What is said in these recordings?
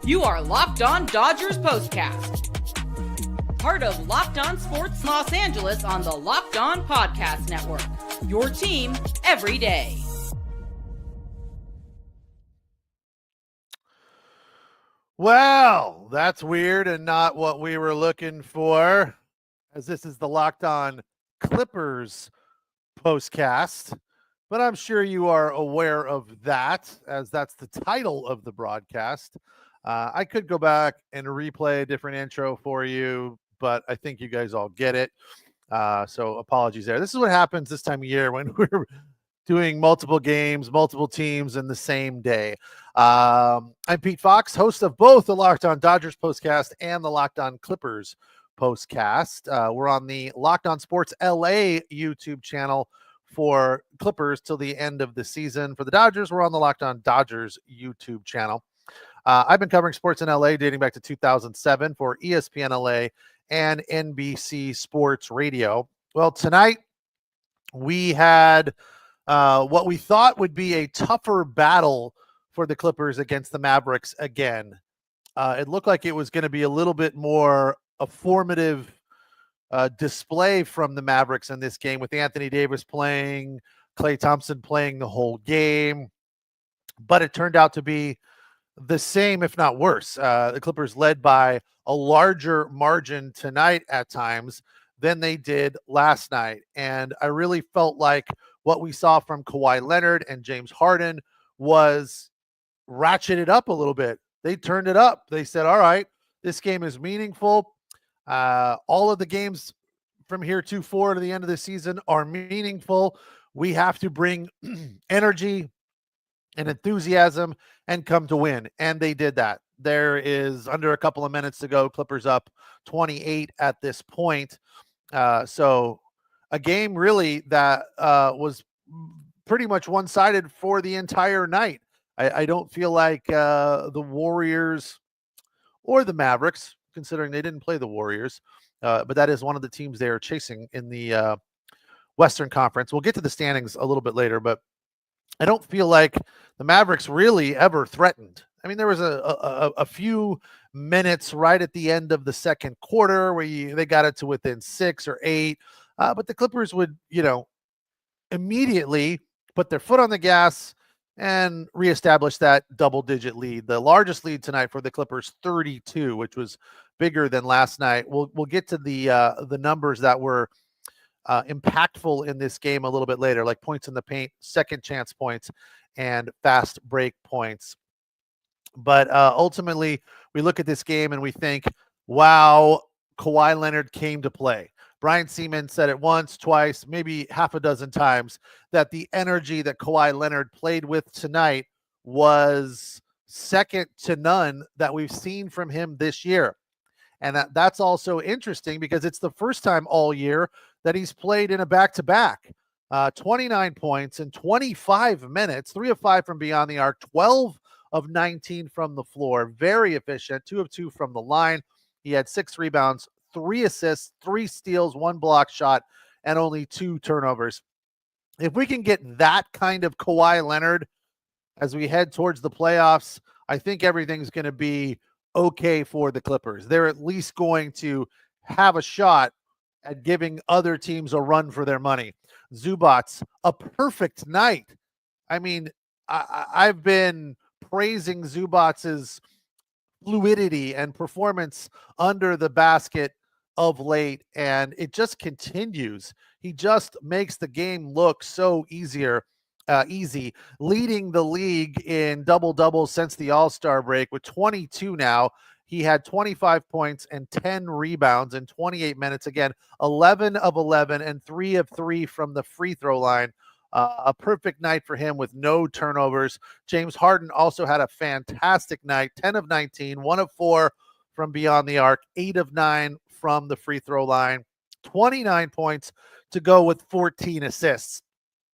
You are Locked On Dodgers Postcast, part of Locked On Sports Los Angeles on the Locked On Podcast Network. Your team every day. Well, that's weird and not what we were looking for, as this is the Locked On Clippers postcast. But I'm sure you are aware of that, as that's the title of the broadcast. I could go back and replay a different intro for you, but I think you guys all get it. So apologies there. This is what happens this time of year when we're doing multiple games, multiple teams in the same day. I'm Pete Fox, host of both the Locked On Dodgers postcast and the Locked On Clippers postcast. We're on the Locked On Sports LA YouTube channel for Clippers till the end of the season. For the Dodgers, we're on the Locked On Dodgers YouTube channel. I've been covering sports in LA dating back to 2007 for ESPN LA and NBC Sports Radio. Well, tonight we had what we thought would be a tougher battle for the Clippers against the Mavericks again. It looked like it was going to be a little bit more a formative display from the Mavericks in this game, with Anthony Davis playing, Klay Thompson playing the whole game. But it turned out to be the same, if not worse. The Clippers led by a larger margin tonight at times than they did last night. And I really felt like what we saw from Kawhi Leonard and James Harden was ratcheted up a little bit. They turned it up. They said, all right, this game is meaningful. All of the games from here to forward to the end of the season are meaningful. We have to bring energy and enthusiasm and come to win. And they did that. There is under a couple of minutes to go. Clippers up 28 at this point. So a game really that was pretty much one-sided for the entire night. I don't feel like the Warriors or the Mavericks, considering they didn't play the Warriors, but that is one of the teams they are chasing in the Western Conference. We'll get to the standings a little bit later, but I don't feel like the Mavericks really ever threatened. I mean, there was a few minutes right at the end of the second quarter where they got it to within 6 or 8, but the Clippers would, immediately put their foot on the gas and reestablish that double-digit lead. The largest lead tonight for the Clippers, 32, which was bigger than last night. We'll get to the numbers that were impactful in this game a little bit later, like points in the paint, second chance points, and fast break points. But ultimately, we look at this game and we think, wow, Kawhi Leonard came to play. Brian Seaman said it once, twice, maybe half a dozen times, that the energy that Kawhi Leonard played with tonight was second to none that we've seen from him this year. And that's also interesting because it's the first time all year that he's played in a back-to-back. 29 points in 25 minutes, 3 of 5 from beyond the arc, 12 of 19 from the floor. Very efficient, 2 of 2 from the line. He had 6 rebounds, 3 assists, 3 steals, 1 block shot, and only 2 turnovers. If we can get that kind of Kawhi Leonard as we head towards the playoffs, I think everything's going to be okay for the Clippers. They're at least going to have a shot at giving other teams a run for their money. Zubac, a perfect night. I mean, I've been praising Zubac's fluidity and performance under the basket of late, and it just continues. He just makes the game look so easy, leading the league in double-doubles since the All-Star break with 22 now. He had 25 points and 10 rebounds in 28 minutes. Again, 11 of 11 and 3 of 3 from the free throw line. A perfect night for him with no turnovers. James Harden also had a fantastic night, 10 of 19, 1 of 4 from beyond the arc, 8 of 9 from the free throw line, 29 points to go with 14 assists.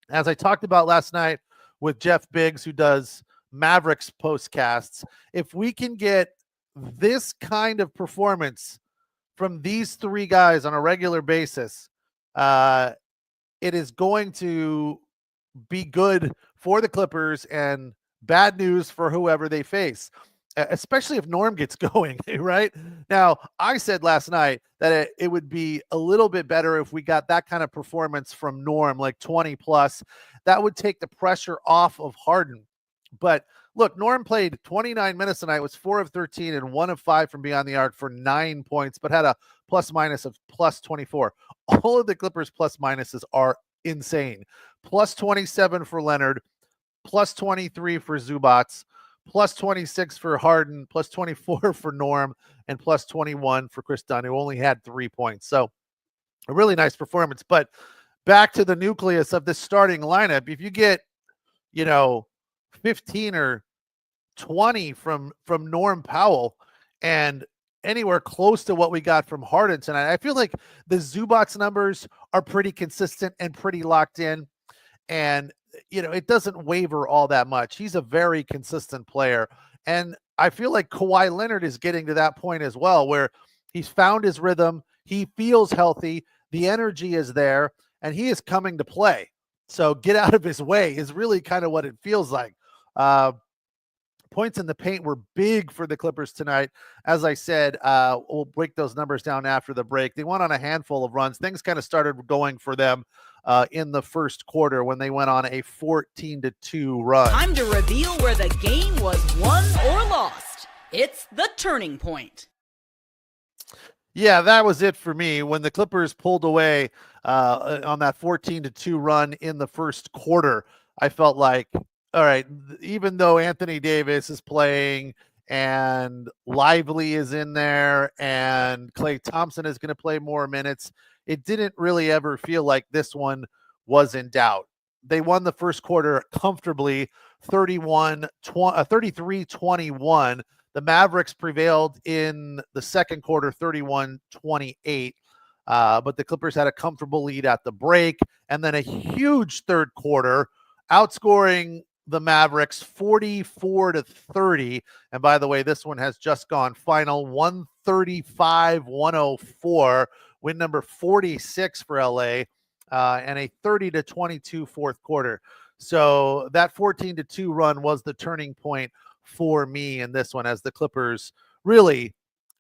As I talked about last night with Jeff Biggs, who does Mavericks postcasts, if we can get this kind of performance from these 3 guys on a regular basis, it is going to be good for the Clippers and bad news for whoever they face. especially if Norm gets going, right? Now, I said last night that it would be a little bit better if we got that kind of performance from Norm, like 20 plus. That would take the pressure off of Harden. But look, Norm played 29 minutes tonight, was 4 of 13 and 1 of 5 from beyond the arc for 9 points, but had a plus minus of plus 24. All of the Clippers plus minuses are insane. Plus 27 for Leonard, plus 23 for Zubac, plus 26 for Harden, plus 24 for Norm, and plus 21 for Chris Dunn, who only had 3 points. So a really nice performance. But back to the nucleus of this starting lineup, if you get, 15 or 20 from Norm Powell and anywhere close to what we got from Harden tonight, I feel like the Zubac numbers are pretty consistent and pretty locked in. And, it doesn't waver all that much. He's a very consistent player. And I feel like Kawhi Leonard is getting to that point as well, where he's found his rhythm. He feels healthy. The energy is there, and he is coming to play. So get out of his way is really kind of what it feels like. Points in the paint were big for the Clippers tonight. As I said, we'll break those numbers down after the break. They went on a handful of runs. Things kind of started going for them in the first quarter when they went on a 14-2 run. Time to reveal where the game was won or lost. It's the turning point. Yeah, that was it for me. When the Clippers pulled away on that 14-2 run in the first quarter, I felt like, all right, even though Anthony Davis is playing and Lively is in there and Klay Thompson is going to play more minutes, it didn't really ever feel like this one was in doubt. They won the first quarter comfortably, 33-21. The Mavericks prevailed in the second quarter, 31-28. But the Clippers had a comfortable lead at the break, and then a huge third quarter, outscoring the Mavericks 44-30. And by the way, this one has just gone final, 135-104, win number 46 for LA, and a 30-22 fourth quarter. So that 14-2 run was the turning point for me in this one, as the Clippers really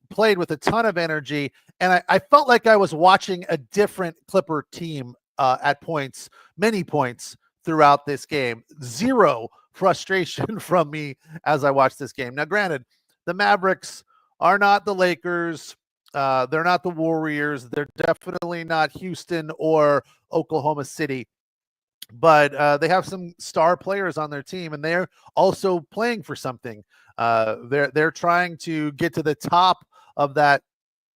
played with a ton of energy. And I felt like I was watching a different Clipper team at points, many points throughout this game. Zero frustration from me as I watched this game. Now, granted, the Mavericks are not the Lakers. They're not the Warriors. They're definitely not Houston or Oklahoma City. But they have some star players on their team, and they're also playing for something. They're trying to get to the top of that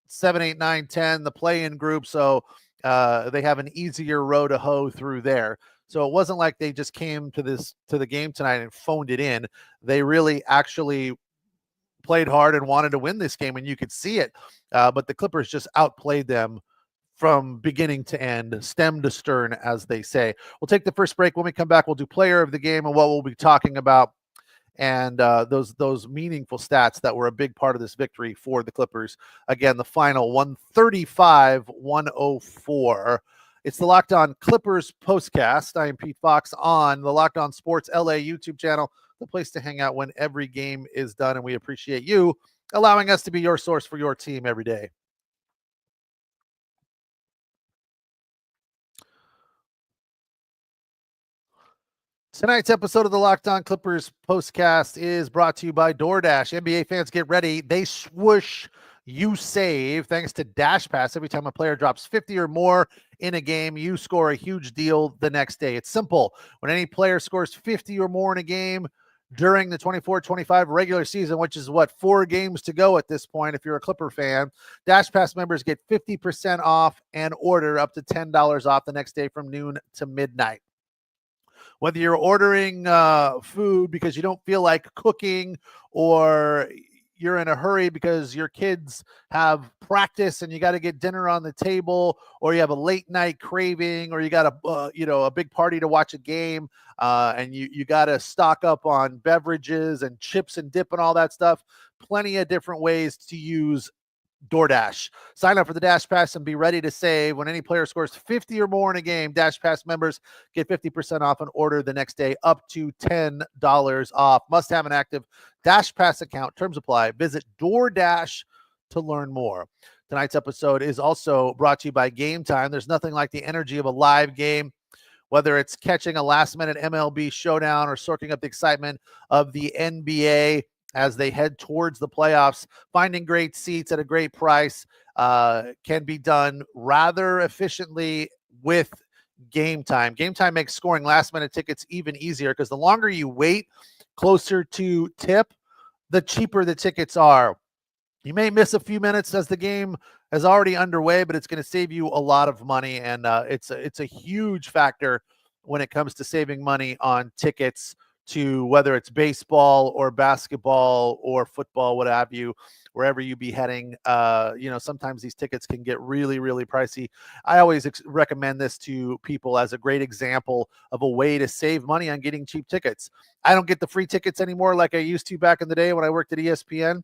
7, 8, 9, 10, the play-in group. So they have an easier row to hoe through there. So it wasn't like they just came to the game tonight and phoned it in. They really actually played hard and wanted to win this game, and you could see it. But the Clippers just outplayed them from beginning to end, stem to stern, as they say. We'll take the first break. When we come back, we'll do player of the game and what we'll be talking about, and those meaningful stats that were a big part of this victory for the Clippers. Again, the final 135-104. It's the Locked On Clippers postcast. I am Pete Fox on the Locked On Sports LA YouTube channel, the place to hang out when every game is done, and we appreciate you allowing us to be your source for your team every day. Tonight's episode of the Locked On Clippers postcast is brought to you by DoorDash. NBA fans, get ready. They swoosh, you save. Thanks to Dash Pass, every time a player drops 50 or more in a game, you score a huge deal the next day. It's simple. When any player scores 50 or more in a game during the 24-25 regular season, which is 4 games to go at this point if you're a Clipper fan, Dash Pass members get 50% off and order up to $10 off the next day from noon to midnight. Whether you're ordering food because you don't feel like cooking, or you're in a hurry because your kids have practice and you got to get dinner on the table, or you have a late night craving, or you got a big party to watch a game, and you got to stock up on beverages and chips and dip and all that stuff. Plenty of different ways to use DoorDash. Sign up for the Dash Pass and be ready to save. When any player scores 50 or more in a game, Dash Pass members get 50% off an order the next day, up to $10 off. Must have an active Dash Pass account. Terms apply. Visit DoorDash to learn more. Tonight's episode is also brought to you by Game Time. There's nothing like the energy of a live game, whether it's catching a last-minute MLB showdown or soaking up the excitement of the NBA as they head towards the playoffs. Finding great seats at a great price can be done rather efficiently with Game Time. Game Time makes scoring last-minute tickets even easier because the longer you wait closer to tip, the cheaper the tickets are. You may miss a few minutes as the game is already underway, but it's going to save you a lot of money, and it's a huge factor when it comes to saving money on tickets to whether it's baseball or basketball or football, what have you, wherever you be heading. Sometimes these tickets can get really, really pricey. I always recommend this to people as a great example of a way to save money on getting cheap tickets. I don't get the free tickets anymore like I used to back in the day when I worked at ESPN.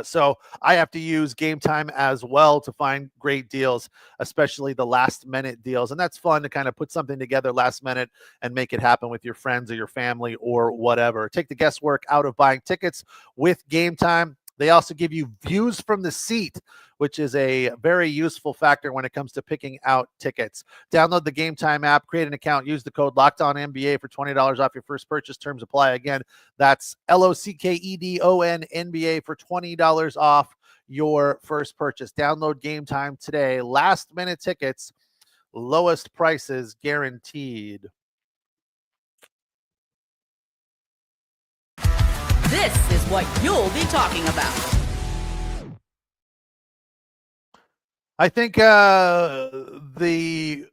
So I have to use Game Time as well to find great deals, especially the last minute deals. And that's fun to kind of put something together last minute and make it happen with your friends or your family or whatever. Take the guesswork out of buying tickets with Game Time. They also give you views from the seat, which is a very useful factor when it comes to picking out tickets. Download the Game Time app, create an account, use the code LOCKEDONNBA for $20 off your first purchase. Terms apply. Again, that's LOCKEDON NBA for $20 off your first purchase. Download Game Time today. Last minute tickets, lowest prices guaranteed. This is what you'll be talking about. I think the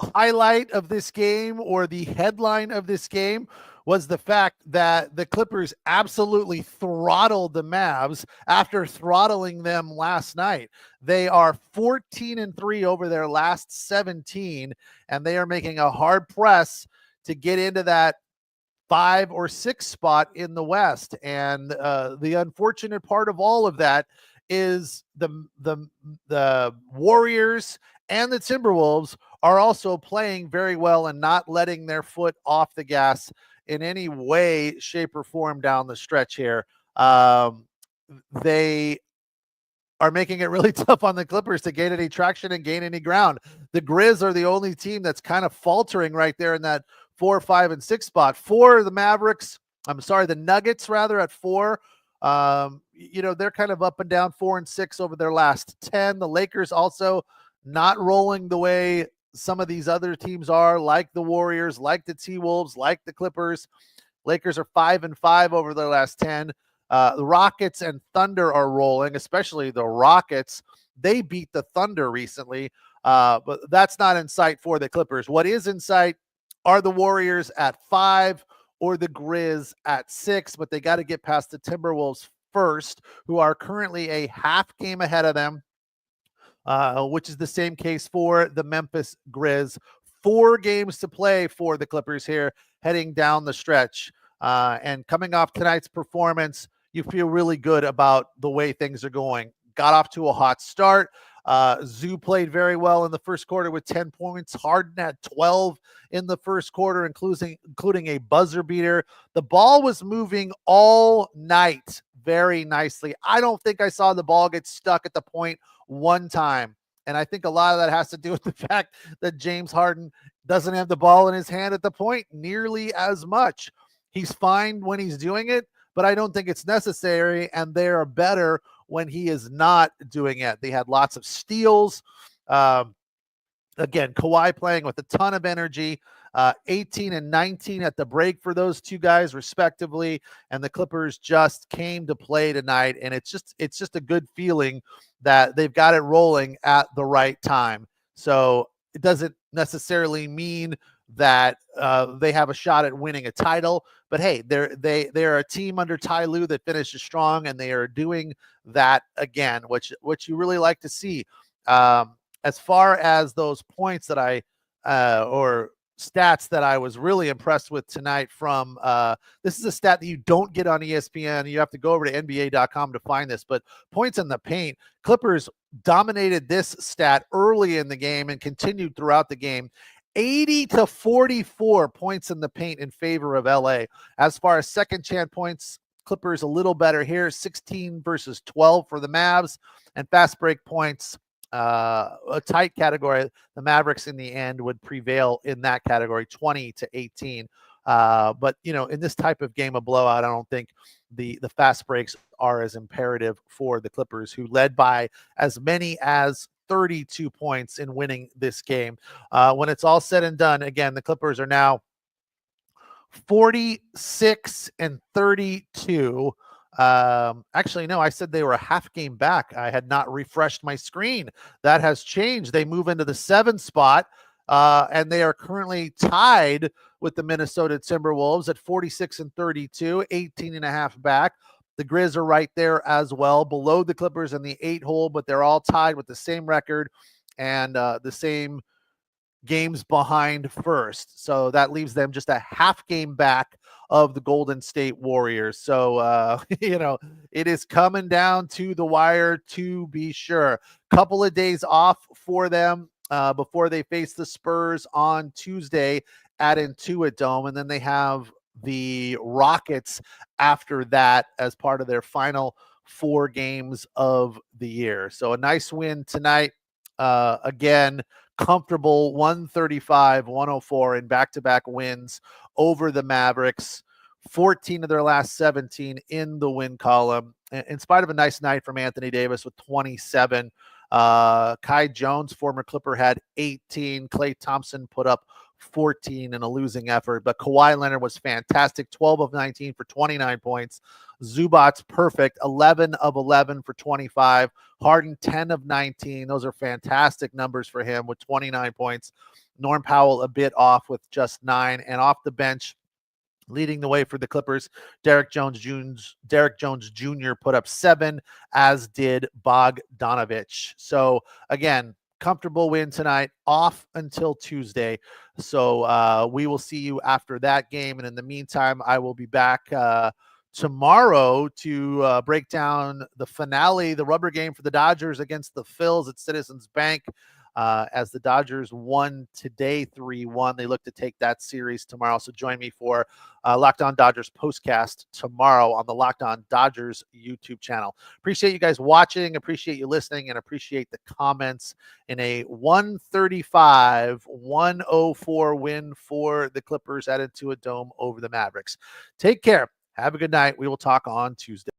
highlight of this game, or the headline of this game, was the fact that the Clippers absolutely throttled the Mavs after throttling them last night. They are 14-3 over their last 17, and they are making a hard press to get into that 5 or 6 spot in the West. And the unfortunate part of all of that is the Warriors and the Timberwolves are also playing very well and not letting their foot off the gas in any way, shape, or form down the stretch here. They are making it really tough on the Clippers to gain any traction and gain any ground. The Grizz are the only team that's kind of faltering right there in that 4, 5, and 6 spot. The Nuggets rather at 4. They're kind of up and down 4 and 6 over their last 10. The Lakers also not rolling the way some of these other teams are, like the Warriors, like the T-Wolves, like the Clippers. Lakers are 5 and 5 over their last 10. The Rockets and Thunder are rolling, especially the Rockets. They beat the Thunder recently, but that's not in sight for the Clippers. What is in sight are the Warriors at 5 or the Grizz at 6, but they got to get past the Timberwolves first, who are currently a half game ahead of them, which is the same case for the Memphis Grizz. 4 games to play for the Clippers here, heading down the stretch. And coming off tonight's performance, you feel really good about the way things are going. Got off to a hot start. Zoo played very well in the first quarter with 10 points. Harden had 12 in the first quarter, including a buzzer beater. The ball was moving all night very nicely. I don't think I saw the ball get stuck at the point one time. And I think a lot of that has to do with the fact that James Harden doesn't have the ball in his hand at the point nearly as much. He's fine when he's doing it, but I don't think it's necessary, and they are better when he is not doing it. They had lots of steals. Again, Kawhi playing with a ton of energy, 18 and 19 at the break for those two guys respectively, and the Clippers just came to play tonight, and it's just a good feeling that they've got it rolling at the right time. So it doesn't necessarily mean that they have a shot at winning a title, but hey, they're a team under Ty Lue that finishes strong, and they are doing that again, which you really like to see. As far as those points that or stats that I was really impressed with tonight from this is a stat that you don't get on ESPN. You have to go over to NBA.com to find this, but points in the paint. Clippers dominated this stat early in the game and continued throughout the game. 80-44 points in the paint in favor of LA. As far as second chance points Clippers a little better here, 16 versus 12 for the Mavs, and fast break points, a tight category. The Mavericks in the end would prevail in that category, 20-18. But in this type of game, a blowout, I don't think the fast breaks are as imperative for the Clippers, who led by as many as 32 points in winning this game. When it's all said and done, again, the Clippers are now 46-32. Actually, no, I said they were a half game back. I had not refreshed my screen. That has changed. They move into the 7th spot, and they are currently tied with the Minnesota Timberwolves at 46-32, 18.5 back. The Grizz are right there as well, below the Clippers in the 8 hole, but they're all tied with the same record and the same games behind first. So that leaves them just a half game back of the Golden State Warriors. So, it is coming down to the wire, to be sure. Couple of days off for them before they face the Spurs on Tuesday at Intuit Dome. And then they have the Rockets after that as part of their final 4 games of the year. So a nice win tonight. Again, comfortable 135-104 in back-to-back wins over the Mavericks. 14 of their last 17 in the win column, in spite of a nice night from Anthony Davis with 27. Kai Jones, former Clipper, had 18. Klay Thompson put up 14 in a losing effort, but Kawhi Leonard was fantastic, 12 of 19 for 29 points. Zubac perfect, 11 of 11 for 25. Harden 10 of 19. Those are fantastic numbers for him with 29 points. Norm Powell a bit off with just 9, and off the bench, leading the way for the Clippers, Derek Jones Jr. put up 7, as did Bogdanovich. So again, comfortable win tonight, off until Tuesday. So we will see you after that game. And in the meantime, I will be back tomorrow to break down the finale, the rubber game for the Dodgers against the Phils at Citizens Bank. As the Dodgers won today 3-1. They look to take that series tomorrow. So join me for Locked On Dodgers postcast tomorrow on the Locked On Dodgers YouTube channel. Appreciate you guys watching, appreciate you listening, and appreciate the comments in a 135-104 win for the Clippers at Intuit Dome over the Mavericks. Take care. Have a good night. We will talk on Tuesday.